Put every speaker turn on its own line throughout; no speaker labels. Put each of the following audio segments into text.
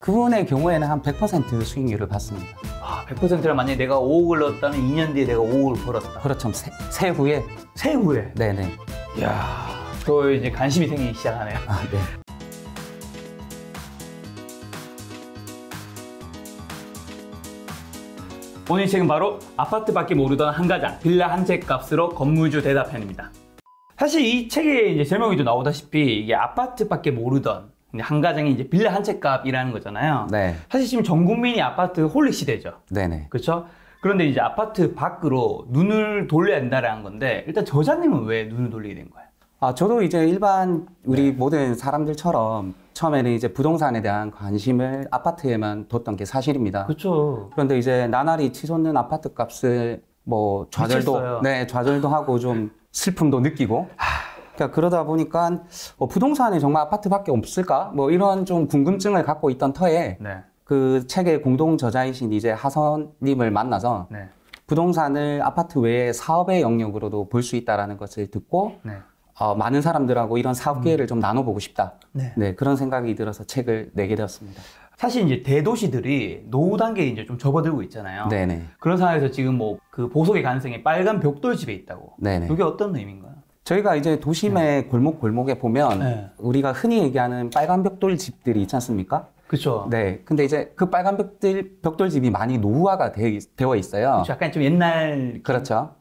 그분의 경우에는 한 100% 수익률을 받습니다.
아, 100%를 만약에 내가 5억을 넣었다면 2년 뒤에 내가 5억을 벌었다.
그렇죠. 세후에.
세후에?
네네.
이야, 저 이제 관심이 생기기 시작하네요.
아, 네.
오늘 책은 바로 아파트밖에 모르던 한가장, 빌라 한 채 값으로 건물주 대답편입니다. 사실 이 책에 이제 제목에도 나오다시피 이게 아파트밖에 모르던 한가장이 이제 빌라 한 채 값이라는 거잖아요.
네.
사실 지금 전 국민이 아파트 홀릭 시대죠.
네네.
그렇죠? 그런데 이제 아파트 밖으로 눈을 돌려야 된다는 건데 일단 저자님은 왜 눈을 돌리게 된 거예요?
저도 이제 일반 우리 모든 사람들처럼 처음에는 이제 부동산에 대한 관심을 아파트에만 뒀던 게 사실입니다.
그렇죠.
그런데 이제 나날이 치솟는 아파트 값을 뭐
미쳤어요.
좌절도 하고 좀 슬픔도 느끼고 그러니까 그러다 보니까 부동산에 정말 아파트밖에 없을까? 뭐 이런 좀 궁금증을 갖고 있던 터에
네.
그 책의 공동 저자이신 이제 하선님을 만나서
네.
부동산을 아파트 외에 사업의 영역으로도 볼 수 있다라는 것을 듣고
네.
많은 사람들하고 이런 사업 기회를 좀 나눠보고 싶다.
네.
네, 그런 생각이 들어서 책을 내게 되었습니다.
사실 이제 대도시들이 노후 단계에 이제 좀 접어들고 있잖아요.
네네.
그런 상황에서 지금 뭐 그 보석의 가능성이 빨간 벽돌집에 있다고.
네네.
이게 어떤 의미인가요?
저희가 이제 도심의 골목골목에 보면
네.
우리가 흔히 얘기하는 빨간 벽돌 집들이 있지 않습니까?
그렇죠.
네. 근데 이제 그 빨간 벽돌 집이 많이 노후화가 되어 있어요.
그렇죠. 약간 좀 옛날.
그렇죠.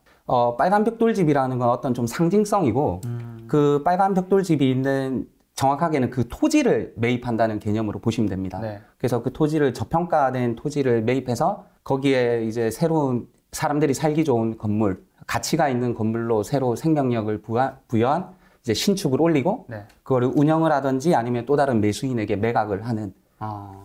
빨간 벽돌 집이라는 건 어떤 좀 상징성이고 그 빨간 벽돌 집이 있는 정확하게는 그 토지를 매입한다는 개념으로 보시면 됩니다.
네.
그래서 그 토지를 저평가된 토지를 매입해서 거기에 이제 새로운 사람들이 살기 좋은 건물, 가치가 있는 건물로 새로 생명력을 부여한 이제 신축을 올리고
네.
그거를 운영을 하든지 아니면 또 다른 매수인에게 매각을 하는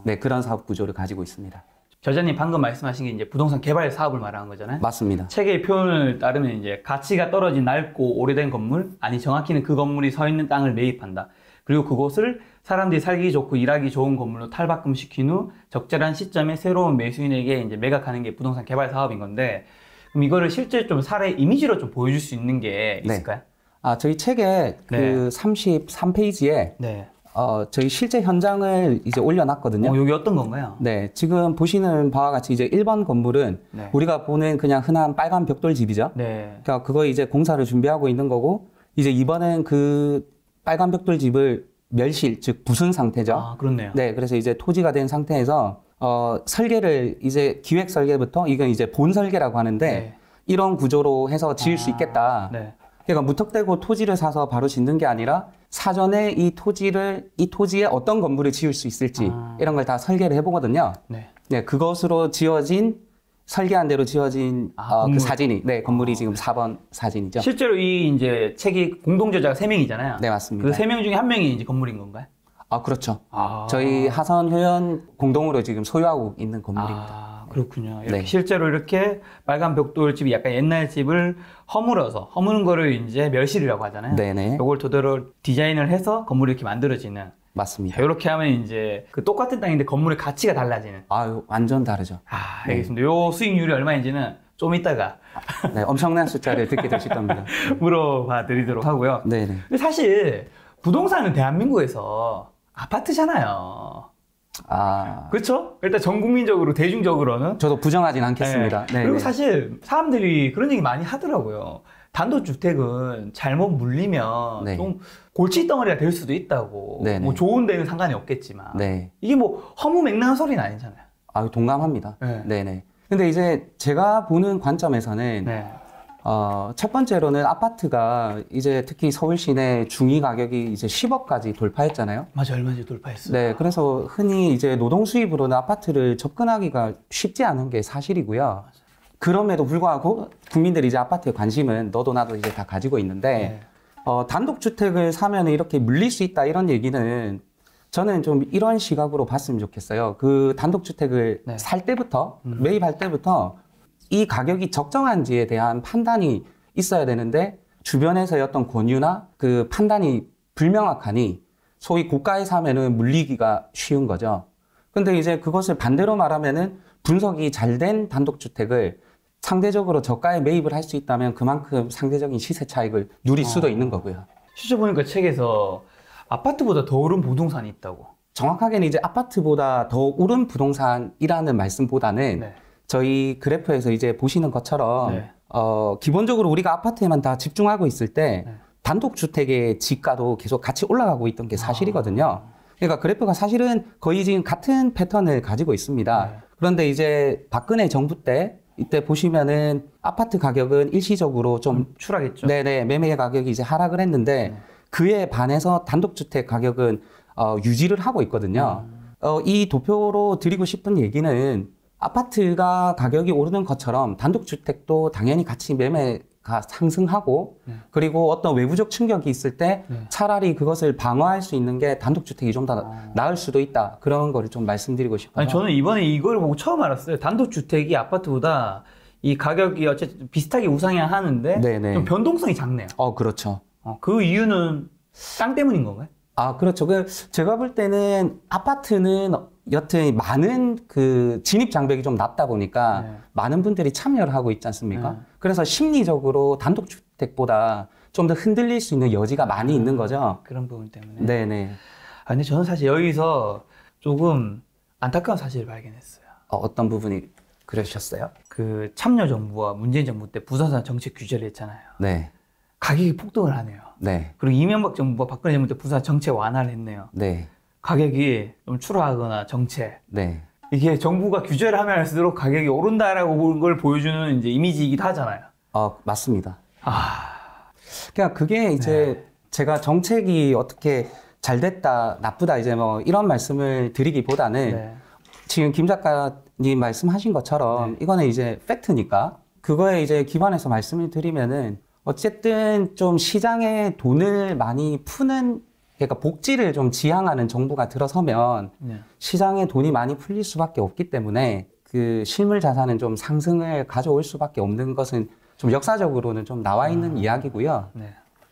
네, 그런 사업 구조를 가지고 있습니다.
저자님 방금 말씀하신 게 이제 부동산 개발 사업을 말하는 거잖아요.
맞습니다.
책의 표현을 따르면 이제 가치가 떨어진 낡고 오래된 건물, 아니 정확히는 그 건물이 서 있는 땅을 매입한다. 그리고 그곳을 사람들이 살기 좋고 일하기 좋은 건물로 탈바꿈시킨 후 적절한 시점에 새로운 매수인에게 이제 매각하는 게 부동산 개발 사업인 건데, 그럼 이거를 실제 좀 사례 이미지로 좀 보여줄 수 있는 게 있을까요?
네. 저희 책에 그 33페이지에
네.
저희 실제 현장을 이제 올려놨거든요.
여기 어떤 건가요?
네, 지금 보시는 바와 같이 이제 1번 건물은
네.
우리가 보는 그냥 흔한 빨간 벽돌 집이죠.
네.
그러니까 그거 이제 공사를 준비하고 있는 거고, 이제 2번은 그 빨간 벽돌 집을 멸실, 즉 부순 상태죠.
아, 그렇네요.
네, 그래서 이제 토지가 된 상태에서 설계를 이제 기획 설계부터 이건 이제 본 설계라고 하는데
네.
이런 구조로 해서 지을 수 있겠다.
네.
그러니까 무턱대고 토지를 사서 바로 짓는 게 아니라 사전에 이 토지에 어떤 건물을 지을 수 있을지 이런 걸 다 설계를 해보거든요.
네.
네, 그것으로 설계한 대로 지어진 그 사진이, 네, 건물이 지금 4번 사진이죠.
실제로 이 이제 책이 공동 저자가 3명이잖아요.
네, 맞습니다.
그 3명 중에 1명이 이제 건물인 건가요?
그렇죠. 저희 하선 회원 공동으로 지금 소유하고 있는 건물입니다.
그렇군요. 이렇게
네.
실제로 이렇게 빨간 벽돌 집이 약간 옛날 집을 허무는 거를 이제 멸실이라고 하잖아요.
네네.
이걸 토대로 디자인을 해서 건물이 이렇게 만들어지는.
맞습니다.
이렇게 하면 이제 그 똑같은 땅인데 건물의 가치가 달라지는.
완전 다르죠.
알겠습니다. 요 수익률이 얼마인지는 좀 이따가
네, 엄청난 숫자를 듣게 되실 겁니다.
물어봐 드리도록 하고요.
네네.
근데 사실 부동산은 대한민국에서 아파트잖아요. 그렇죠? 일단 전 국민적으로 대중적으로는
저도 부정하진 않겠습니다.
네. 그리고 사실 사람들이 그런 얘기 많이 하더라고요. 단독주택은 잘못 물리면
네.
좀 골칫덩어리가 될 수도 있다고.
네네.
뭐 좋은 데는 상관이 없겠지만
네.
이게 뭐 허무맹랑한 소리는 아니잖아요.
동감합니다.
네.
네네. 근데 이제 제가 보는 관점에서는
네.
첫 번째로는 아파트가 이제 특히 서울 시내 중위 가격이 이제 10억까지 돌파했잖아요.
맞아, 얼마 전에 돌파했어요.
네, 그래서 흔히 이제 노동 수입으로는 아파트를 접근하기가 쉽지 않은 게 사실이고요. 맞아요. 그럼에도 불구하고 국민들이 이제 아파트에 관심은 너도 나도 이제 다 가지고 있는데, 단독주택을 사면 이렇게 물릴 수 있다 이런 얘기는 저는 좀 이런 시각으로 봤으면 좋겠어요. 그 단독주택을 살 때부터, 매입할 때부터 이 가격이 적정한지에 대한 판단이 있어야 되는데 주변에서의 어떤 권유나 그 판단이 불명확하니 소위 고가에 사면은 물리기가 쉬운 거죠. 근데 이제 그것을 반대로 말하면은 분석이 잘 된 단독주택을 상대적으로 저가에 매입을 할 수 있다면 그만큼 상대적인 시세 차익을 누릴 수도 있는 거고요.
실제 보니까 책에서 아파트보다 더 오른 부동산이 있다고.
정확하게는 이제 아파트보다 더 오른 부동산이라는 말씀보다는
네.
저희 그래프에서 이제 보시는 것처럼
네.
기본적으로 우리가 아파트에만 다 집중하고 있을 때
네.
단독주택의 지가도 계속 같이 올라가고 있던 게 사실이거든요. 그러니까 그래프가 사실은 거의 지금 같은 패턴을 가지고 있습니다.
네.
그런데 이제 박근혜 정부 때 이때 보시면은 아파트 가격은 일시적으로 좀
추락했죠.
네네 매매 가격이 이제 하락을 했는데 그에 반해서 단독주택 가격은 유지를 하고 있거든요. 이 도표로 드리고 싶은 얘기는 아파트가 가격이 오르는 것처럼 단독주택도 당연히 같이 매매가 상승하고 그리고 어떤 외부적 충격이 있을 때 차라리 그것을 방어할 수 있는 게 단독주택이 좀 더 나을 수도 있다. 그런 거를 좀 말씀드리고 싶어요.
아니 저는 이번에 이걸 보고 처음 알았어요. 단독주택이 아파트보다 이 가격이 어쨌든 비슷하게 우상향하는데
네네.
좀 변동성이 작네요.
그렇죠.
그 이유는 땅 때문인 건가요?
그렇죠. 제가 볼 때는 아파트는 여튼 많은 그 진입 장벽이 좀 낮다 보니까 많은 분들이 참여를 하고 있지 않습니까? 그래서 심리적으로 단독주택보다 좀 더 흔들릴 수 있는 여지가 많이 있는 거죠.
그런 부분 때문에.
네네.
근데 저는 사실 여기서 조금 안타까운 사실을 발견했어요.
어떤 부분이 그러셨어요?
그 참여정부와 문재인 정부 때 부동산 정책 규제를 했잖아요.
네.
가격이 폭등을 하네요.
네.
그리고 이명박 정부와 박근혜 정부 때 부동산 정책 완화를 했네요.
네.
가격이 좀 추락하거나 정체.
네.
이게 정부가 규제를 하면 할수록 가격이 오른다라고 걸 보여주는 이제 이미지이기도 하잖아요.
맞습니다. 그러니까 그게 이제 제가 정책이 어떻게 잘 됐다, 나쁘다 이제 뭐 이런 말씀을 드리기보다는 지금 김 작가님 말씀하신 것처럼 이거는 이제 팩트니까 그거에 이제 기반해서 말씀을 드리면은 어쨌든 좀 시장에 돈을 많이 푸는 그러니까 복지를 좀 지향하는 정부가 들어서면 시장에 돈이 많이 풀릴 수밖에 없기 때문에 그 실물 자산은 좀 상승을 가져올 수밖에 없는 것은 좀 역사적으로는 좀 나와 있는 이야기고요.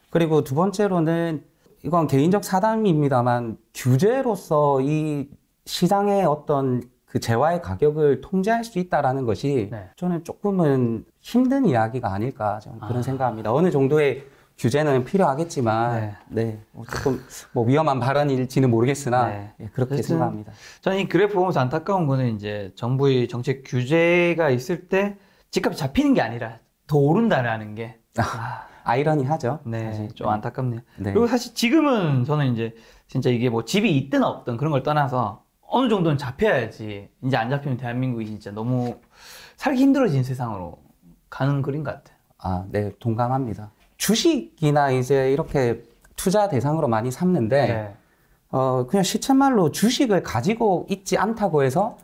그리고 두 번째로는 이건 개인적 사담입니다만 규제로서 이 시장의 어떤 그 재화의 가격을 통제할 수 있다라는 것이 저는 조금은 힘든 이야기가 아닐까 저는 그런 생각합니다. 어느 정도의 규제는 필요하겠지만 조금 뭐 위험한 발언일지는 모르겠으나 그렇게 생각합니다.
저는 이 그래프 보면서 안타까운 거는 이제 정부의 정책 규제가 있을 때 집값이 잡히는 게 아니라 더 오른다라는 게
아이러니하죠.
사실. 좀 안타깝네요. 그리고 사실 지금은 저는 이제 진짜 이게 뭐 집이 있든 없든 그런 걸 떠나서 어느 정도는 잡혀야지 이제 안 잡히면 대한민국이 진짜 너무 살기 힘들어진 세상으로 가는 그림 같아요.
네, 동감합니다. 주식이나 이제 이렇게 투자 대상으로 많이 삼는데 그냥 시쳇말로 주식을 가지고 있지 않다고 해서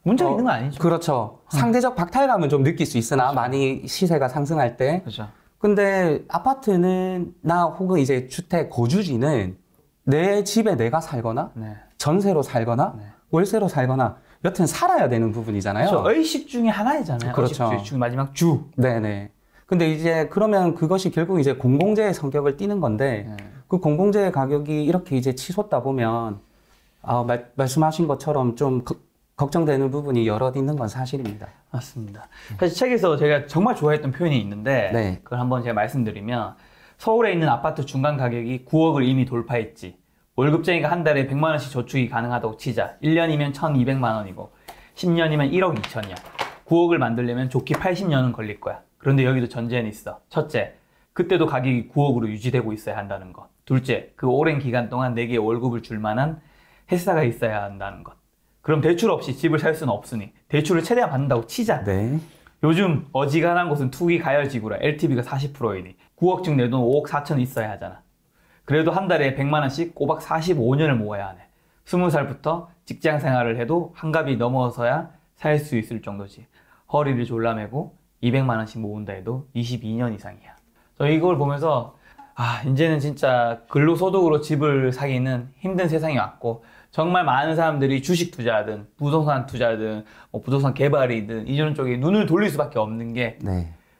문제가 있는 거 아니죠?
그렇죠. 상대적 박탈감은 좀 느낄 수 있으나 많이 시세가 상승할 때.
그렇죠.
근데 아파트는 혹은 이제 주택 거주지는 내 집에 내가 살거나 전세로 살거나 월세로 살거나 여튼 살아야 되는 부분이잖아요.
그렇죠. 의식 중에 하나이잖아요.
그렇죠.
의식 중 마지막 주.
네네. 근데 이제 그러면 그것이 결국 이제 공공재의 성격을 띠는 건데 그 공공재의 가격이 이렇게 이제 치솟다 보면 말씀하신 것처럼 좀 걱정되는 부분이 여럿 있는 건 사실입니다.
맞습니다. 사실 책에서 제가 정말 좋아했던 표현이 있는데 그걸 한번 제가 말씀드리면 서울에 있는 아파트 중간 가격이 9억을 이미 돌파했지. 월급쟁이가 한 달에 100만 원씩 저축이 가능하다고 치자. 1년이면 1,200만 원이고 10년이면 1억 2천이야. 9억을 만들려면 좋게 80년은 걸릴 거야. 그런데 여기도 전제는 있어. 첫째, 그때도 가격이 9억으로 유지되고 있어야 한다는 것. 둘째, 그 오랜 기간 동안 내게 월급을 줄 만한 회사가 있어야 한다는 것. 그럼 대출 없이 집을 살 수는 없으니 대출을 최대한 받는다고 치자. 요즘 어지간한 곳은 투기 가열지구라 LTV가 40%이니 9억쯤 내 돈 5억 4천 있어야 하잖아. 그래도 한 달에 100만 원씩 꼬박 45년을 모아야 하네. 20살부터 직장 생활을 해도 한갑이 넘어서야 살 수 있을 정도지. 허리를 졸라매고 200만 원씩 모은다 해도 22년 이상이야. 저 이걸 보면서 이제는 진짜 근로소득으로 집을 사기는 힘든 세상이 왔고 정말 많은 사람들이 주식 투자든 부동산 투자든 뭐 부동산 개발이든 이런 쪽에 눈을 돌릴 수밖에 없는 게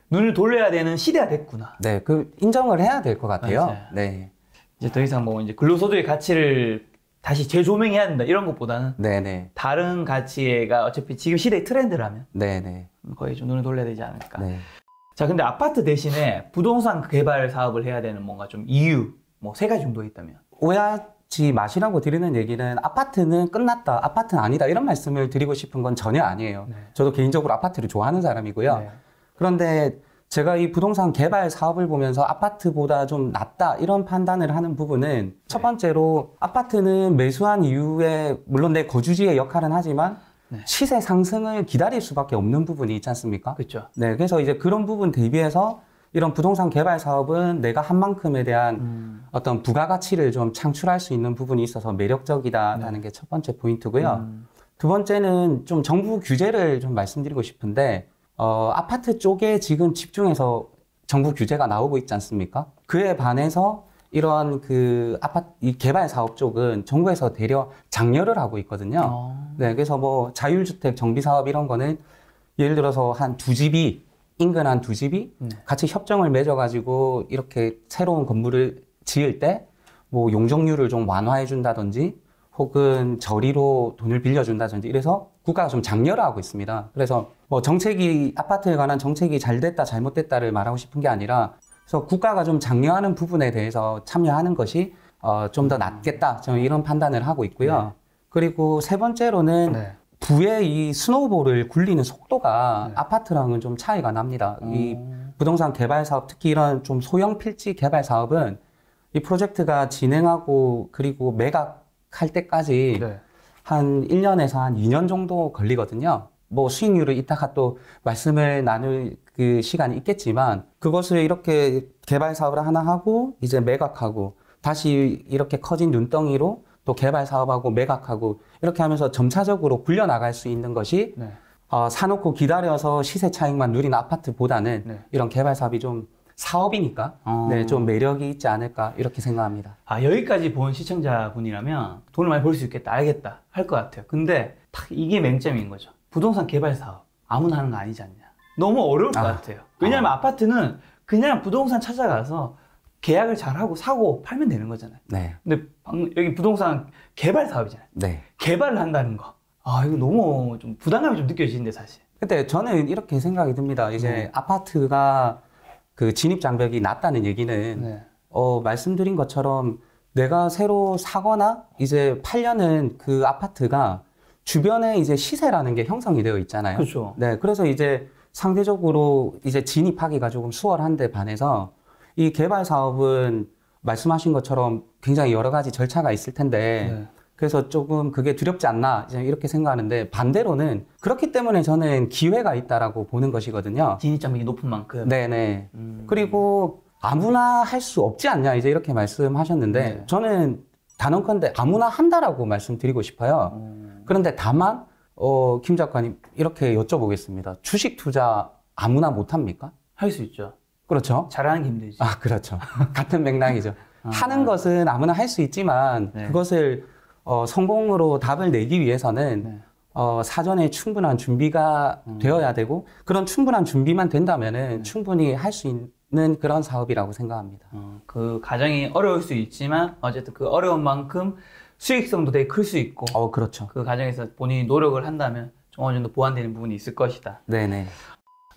눈을 돌려야 되는 시대가 됐구나.
그 인정을 해야 될 것 같아요.
이제 더 이상 뭐 이제 근로소득의 가치를 다시 재조명해야 된다 이런 것보다는 다른 가치가 어차피 지금 시대의 트렌드라면 거의 좀 눈을 돌려야 되지 않을까. 자, 근데 아파트 대신에 부동산 개발 사업을 해야 되는 뭔가 좀 이유 뭐 3가지 정도 있다면
하지 마시라고 드리는 얘기는 아파트는 끝났다, 아파트는 아니다 이런 말씀을 드리고 싶은 건 전혀 아니에요.
네.
저도 개인적으로 아파트를 좋아하는 사람이고요.
네.
그런데 제가 이 부동산 개발 사업을 보면서 아파트보다 좀 낫다 이런 판단을 하는 부분은 첫 번째로 아파트는 매수한 이후에 물론 내 거주지의 역할은 하지만
네.
시세 상승을 기다릴 수밖에 없는 부분이 있지 않습니까?
그렇죠.
네, 그래서 이제 그런 부분 대비해서 이런 부동산 개발 사업은 내가 한 만큼에 대한 어떤 부가가치를 좀 창출할 수 있는 부분이 있어서 매력적이다라는 게 첫 번째 포인트고요. 두 번째는 좀 정부 규제를 좀 말씀드리고 싶은데 아파트 쪽에 지금 집중해서 정부 규제가 나오고 있지 않습니까? 그에 반해서 이런 그 아파트 이 개발 사업 쪽은 정부에서 대려 장려를 하고 있거든요. 네, 그래서 뭐 자율주택 정비 사업 이런 거는 예를 들어서 한 두 집이 인근 한 두 집이 같이 협정을 맺어가지고 이렇게 새로운 건물을 지을 때 뭐 용적률을 좀 완화해 준다든지 혹은 저리로 돈을 빌려준다든지 이래서 국가가 좀 장려를 하고 있습니다. 그래서 뭐 정책이 아파트에 관한 정책이 잘 됐다 잘못됐다를 말하고 싶은 게 아니라 그래서 국가가 좀 장려하는 부분에 대해서 참여하는 것이 좀 더 낫겠다 저는 이런 판단을 하고 있고요.
네.
그리고 세 번째로는
네.
부의 이 스노우볼을 굴리는 속도가 아파트랑은 좀 차이가 납니다. 이 부동산 개발 사업, 특히 이런 좀 소형 필지 개발 사업은 이 프로젝트가 진행하고 그리고 매각할 때까지
네.
한 1년에서 한 2년 정도 걸리거든요. 뭐 수익률을 이따가 또 말씀을 나눌 그 시간이 있겠지만 그것을 이렇게 개발 사업을 하나 하고 이제 매각하고 다시 이렇게 커진 눈덩이로 또 개발 사업하고 매각하고 이렇게 하면서 점차적으로 굴려나갈 수 있는 것이
네.
사놓고 기다려서 시세 차익만 누리는 아파트보다는
네.
이런 개발 사업이 좀 사업이니까 네, 좀 매력이 있지 않을까 이렇게 생각합니다.
아, 여기까지 본 시청자분이라면 돈을 많이 벌 수 있겠다, 알겠다 할 것 같아요. 근데 딱 이게 맹점인 거죠. 부동산 개발 사업 아무나 하는 거 아니지 않냐. 너무 어려울 것 같아요. 왜냐하면 아파트는 그냥 부동산 찾아가서 계약을 잘하고 사고 팔면 되는 거잖아요.
네.
근데 여기 부동산 개발 사업이잖아요.
네.
개발을 한다는 거. 아, 이거 너무 좀 부담감이 좀 느껴지는데, 사실.
근데 저는 이렇게 생각이 듭니다. 이제 아파트가 그 진입 장벽이 낮다는 얘기는
네.
말씀드린 것처럼 내가 새로 사거나 이제 팔려는 그 아파트가 주변에 이제 시세라는 게 형성이 되어 있잖아요.
그렇죠.
네. 그래서 이제 상대적으로 이제 진입하기가 조금 수월한데 반해서 이 개발 사업은 말씀하신 것처럼 굉장히 여러 가지 절차가 있을 텐데
네.
그래서 조금 그게 두렵지 않나 이렇게 생각하는데 반대로는 그렇기 때문에 저는 기회가 있다라고 보는 것이거든요.
진입장벽이 높은 만큼.
네네. 그리고 아무나 할 수 없지 않냐 이제 이렇게 말씀하셨는데
네.
저는 단언컨대 아무나 한다라고 말씀드리고 싶어요. 그런데 다만 김 작가님 이렇게 여쭤보겠습니다. 주식 투자 아무나 못합니까?
할 수 있죠.
그렇죠.
잘하는 게 힘들지.
아, 그렇죠. 같은 맥락이죠. 하는 것은 아무나 할 수 있지만
네.
그것을 성공으로 답을 내기 위해서는
네.
사전에 충분한 준비가 되어야 되고 그런 충분한 준비만 된다면은 충분히 할 수 있는 그런 사업이라고 생각합니다.
그 과정이 어려울 수 있지만 어쨌든 그 어려운 만큼 수익성도 되게 클 수 있고
그렇죠.
그 과정에서 본인이 노력을 한다면 좀 어느 정도 보완되는 부분이 있을 것이다.
네네.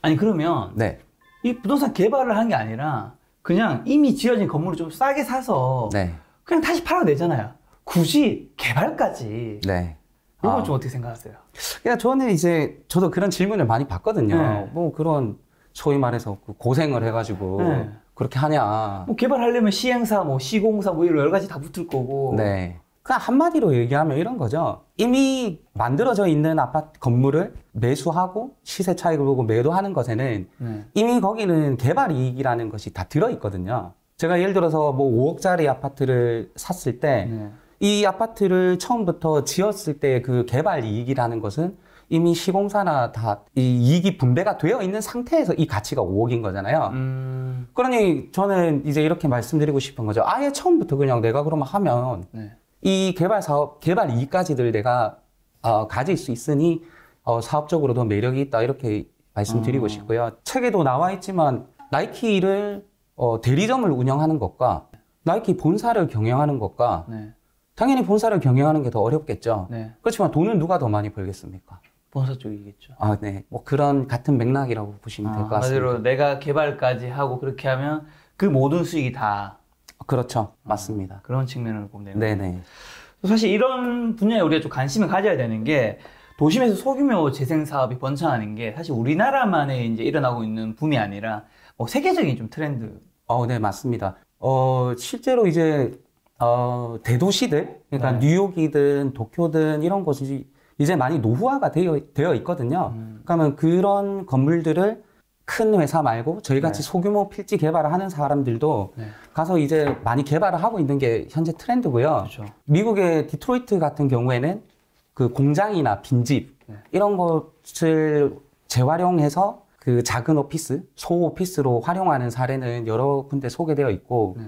아니 그러면
네.
이 부동산 개발을 한 게 아니라 그냥 이미 지어진 건물을 좀 싸게 사서
네.
그냥 다시 팔아도 되잖아요. 굳이 개발까지.
네.
이건 좀 어떻게 생각하세요?
그러니까 저는 이제 저도 그런 질문을 많이 받거든요.
네.
뭐 그런 소위 말해서 그 고생을 해가지고
네.
그렇게 하냐.
뭐 개발하려면 시행사, 뭐 시공사, 뭐 이런 여러 가지 다 붙을 거고.
네. 그냥 한마디로 얘기하면 이런 거죠. 이미 만들어져 있는 아파트 건물을 매수하고 시세 차익을 보고 매도하는 것에는
네.
이미 거기는 개발 이익이라는 것이 다 들어있거든요. 제가 예를 들어서 뭐 5억짜리 아파트를 샀을 때
네.
이 아파트를 처음부터 지었을 때 그 개발 이익이라는 것은 이미 시공사나 다 이 이익이 분배가 되어 있는 상태에서 이 가치가 5억인 거잖아요. 그러니 저는 이제 이렇게 말씀드리고 싶은 거죠. 아예 처음부터 그냥 내가 그러면 하면
네.
이 개발 사업, 개발 이익까지들 내가 가질 수 있으니 사업적으로도 매력이 있다 이렇게 말씀드리고 싶고요. 책에도 나와 있지만 나이키를 대리점을 운영하는 것과 나이키 본사를 경영하는 것과
네.
당연히 본사를 경영하는 게 더 어렵겠죠.
네.
그렇지만 돈은 누가 더 많이 벌겠습니까?
본사 쪽이겠죠.
아, 네. 뭐 그런 같은 맥락이라고 보시면 될 것 같습니다.
한마디로 내가 개발까지 하고 그렇게 하면 그 모든 수익이 다
그렇죠. 맞습니다.
그런 측면을 보면 되는
네네.
사실 이런 분야에 우리가 좀 관심을 가져야 되는 게 도심에서 소규모 재생 사업이 번창하는 게 사실 우리나라만에 이제 일어나고 있는 붐이 아니라 뭐 세계적인 좀 트렌드.
네, 맞습니다. 실제로 이제 대도시들, 그러니까
네.
뉴욕이든 도쿄든 이런 곳이 이제 많이 노후화가 되어 있거든요. 그러면 그런 건물들을 큰 회사 말고 저희 같이
네.
소규모 필지 개발을 하는 사람들도
네.
가서 이제 많이 개발을 하고 있는 게 현재 트렌드고요.
그렇죠.
미국의 디트로이트 같은 경우에는 그 공장이나 빈집
네.
이런 것을 재활용해서 그 작은 오피스, 소오피스로 활용하는 사례는 여러 군데 소개되어 있고
네.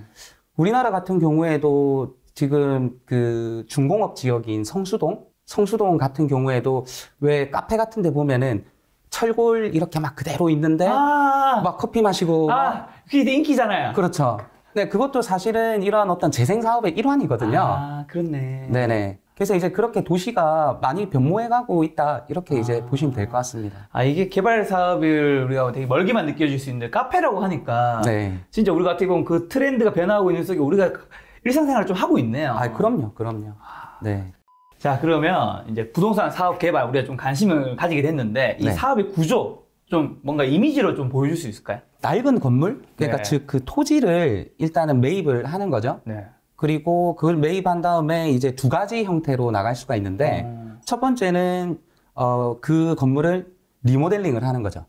우리나라 같은 경우에도 지금 그 중공업 지역인 성수동 같은 경우에도 왜 카페 같은 데 보면은 철골 이렇게 막 그대로 있는데 막 커피 마시고
그게 인기잖아요.
그렇죠. 네, 그것도 사실은 이러한 어떤 재생 사업의 일환이거든요.
그렇네.
네네. 그래서 이제 그렇게 도시가 많이 변모해가고 있다 이렇게 이제 보시면 될 것 같습니다.
이게 개발 사업을 우리가 되게 멀게만 느껴질 수 있는데 카페라고 하니까
네.
진짜 우리가 어떻게 보면 그 트렌드가 변화하고 있는 속에 우리가 일상생활을 좀 하고 있네요.
그럼요. 네.
자, 그러면 이제 부동산 사업 개발 우리가 좀 관심을 가지게 됐는데 이
네.
사업의 구조 좀 뭔가 이미지로 좀 보여줄 수 있을까요?
낡은 건물, 그러니까
네.
즉 그 토지를 일단은 매입을 하는 거죠.
네.
그리고 그걸 매입한 다음에 이제 두 가지 형태로 나갈 수가 있는데 첫 번째는 그 건물을 리모델링을 하는 거죠.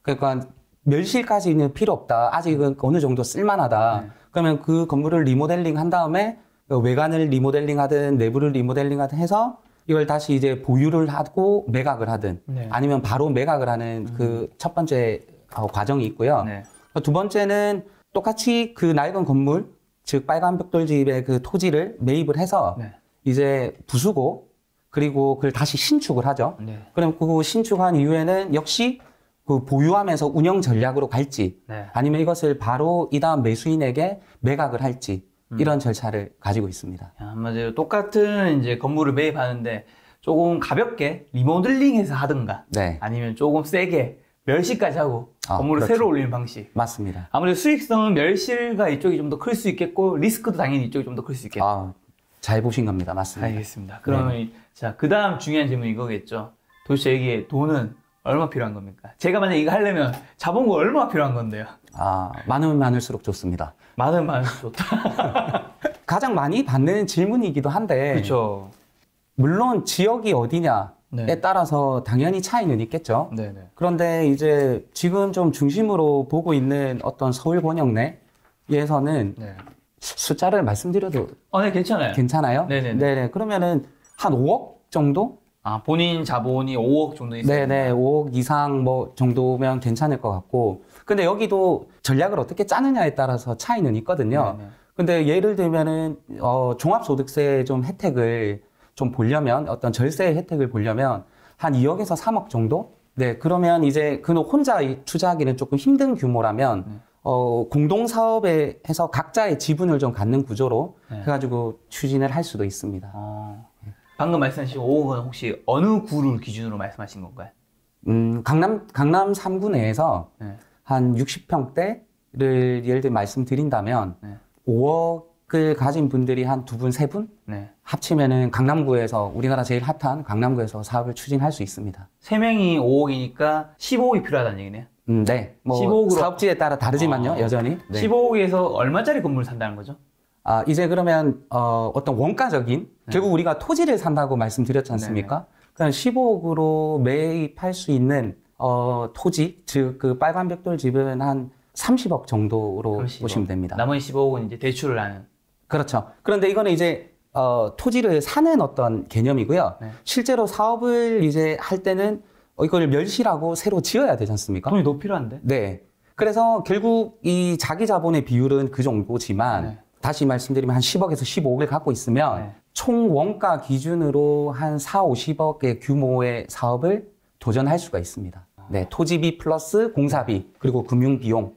그러니까 멸실까지는 필요 없다. 아직은 어느 정도 쓸만하다.
네.
그러면 그 건물을 리모델링 한 다음에 외관을 리모델링하든 내부를 리모델링하든 해서 이걸 다시 이제 보유를 하고 매각을 하든
네.
아니면 바로 매각을 하는 그 첫 번째 과정이 있고요.
네.
두 번째는 똑같이 그 낡은 건물, 즉 빨간 벽돌집의 그 토지를 매입을 해서
네.
이제 부수고 그리고 그걸 다시 신축을 하죠.
네.
그럼 그 신축한 이후에는 역시 그 보유하면서 운영 전략으로 갈지
네.
아니면 이것을 바로 이 다음 매수인에게 매각을 할지 이런 절차를 가지고 있습니다.
한마디로 똑같은 이제 건물을 매입하는데 조금 가볍게 리모델링해서 하든가
네,
아니면 조금 세게 멸실까지 하고 건물을
그렇죠.
새로 올리는 방식.
맞습니다.
아무래도 수익성은 멸실과 이쪽이 좀 더 클 수 있겠고 리스크도 당연히 이쪽이 좀 더 클 수 있겠고.
잘 보신 겁니다. 맞습니다.
알겠습니다. 그러면 자, 그 다음 중요한 질문이 이거겠죠. 도대체 이게 돈은 얼마 필요한 겁니까? 제가 만약 이거 하려면 자본금 얼마 필요한 건데요?
많으면 많을수록 좋습니다.
많으면 좋다.
가장 많이 받는 질문이기도 한데
그렇죠.
물론 지역이 어디냐에
네.
따라서 당연히 차이는 있겠죠.
네네.
그런데 이제 지금 좀 중심으로 보고 있는 어떤 서울 권역 내에서는
네.
숫자를 말씀드려도
네, 괜찮아요.
괜찮아요?
네네네.
네네. 그러면은 한 5억 정도?
본인 자본이 5억 정도 있어요.
네네. 5억 이상 뭐 정도면 괜찮을 것 같고. 근데 여기도 전략을 어떻게 짜느냐에 따라서 차이는 있거든요.
네네.
근데 예를 들면은, 종합소득세 좀 혜택을 좀 보려면, 어떤 절세 혜택을 보려면 한 2억에서 3억 정도? 네. 그러면 이제 그 혼자 투자하기는 조금 힘든 규모라면, 공동사업에 해서 각자의 지분을 좀 갖는 구조로
네.
해가지고 추진을 할 수도 있습니다.
방금 말씀하신 5억은 혹시 어느 구를 기준으로 말씀하신 건가요?
강남 3구 내에서
네.
한 60평대를 예를 들어 말씀드린다면
네.
5억을 가진 분들이 한 두 분, 세 분?
네.
합치면은 강남구에서 우리나라 제일 핫한 강남구에서 사업을 추진할 수 있습니다.
3명이 5억이니까 15억이 필요하다는 얘기네요.
네. 뭐
15억으로
사업지에 따라 다르지만요, 여전히. 네.
15억에서 얼마짜리 건물을 산다는 거죠?
이제 그러면 어떤 원가적인 결국 우리가 토지를 산다고 말씀드렸지 않습니까? 그럼 15억으로 매입할 수 있는 토지, 즉 그 빨간 벽돌 집은 한 30억 정도로
30억.
보시면 됩니다.
나머지 15억은 이제 대출을 하는.
그렇죠. 그런데 이거는 이제 토지를 사는 어떤 개념이고요.
네.
실제로 사업을 이제 할 때는 이걸 멸실하고 새로 지어야 되지 않습니까?
돈이 너무 필요한데?
네. 그래서 결국 이 자기 자본의 비율은 그 정도지만
네.
다시 말씀드리면 한 10억에서 15억을 갖고 있으면
네.
총 원가 기준으로 한 4, 50억의 규모의 사업을 도전할 수가 있습니다. 네. 토지비 플러스 공사비 그리고 금융비용.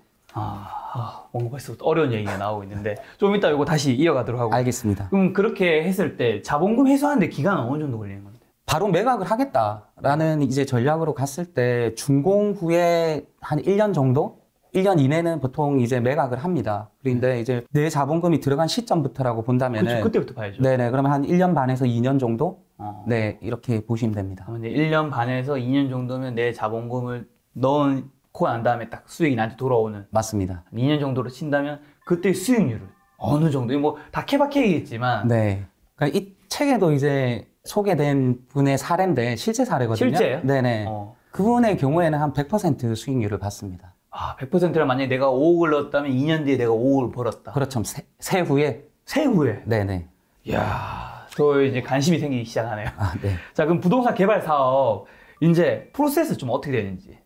뭔가 벌써 어려운 얘기가 나오고 있는데 좀 이따 이거 다시 이어가도록 하고.
알겠습니다.
그럼 그렇게 했을 때 자본금 회수하는데 기간은 어느 정도 걸리는 건데?
바로 매각을 하겠다라는 이제 전략으로 갔을 때 준공 후에 한 1년 정도? 1년 이내는 보통 이제 매각을 합니다. 그런데 이제 내 자본금이 들어간 시점부터라고 본다면은
그쵸, 그때부터 봐야죠.
네네. 그러면 한 1년 반에서 2년 정도?
어.
네, 이렇게 보시면 됩니다.
그러면 이제 1년 반에서 2년 정도면 내 자본금을 넣고 난 다음에 딱 수익이 나한테 돌아오는
맞습니다.
2년 정도로 친다면 그때 수익률은 어느 정도? 뭐 다 케바케이겠지만
네. 그러니까 이 책에도 이제 소개된 분의 사례인데 실제 사례거든요.
실제예요?
네네.
어.
그분의 경우에는 한 100% 수익률을 받습니다.
아, 100%를 만약에 내가 5억을 넣었다면 2년 뒤에 내가 5억을 벌었다.
그렇죠. 세후에.
세후에.
네네.
이야, 저 이제 관심이 생기기 시작하네요.
아, 네.
자, 그럼 부동산 개발 사업 이제 프로세스 좀 어떻게 되는지.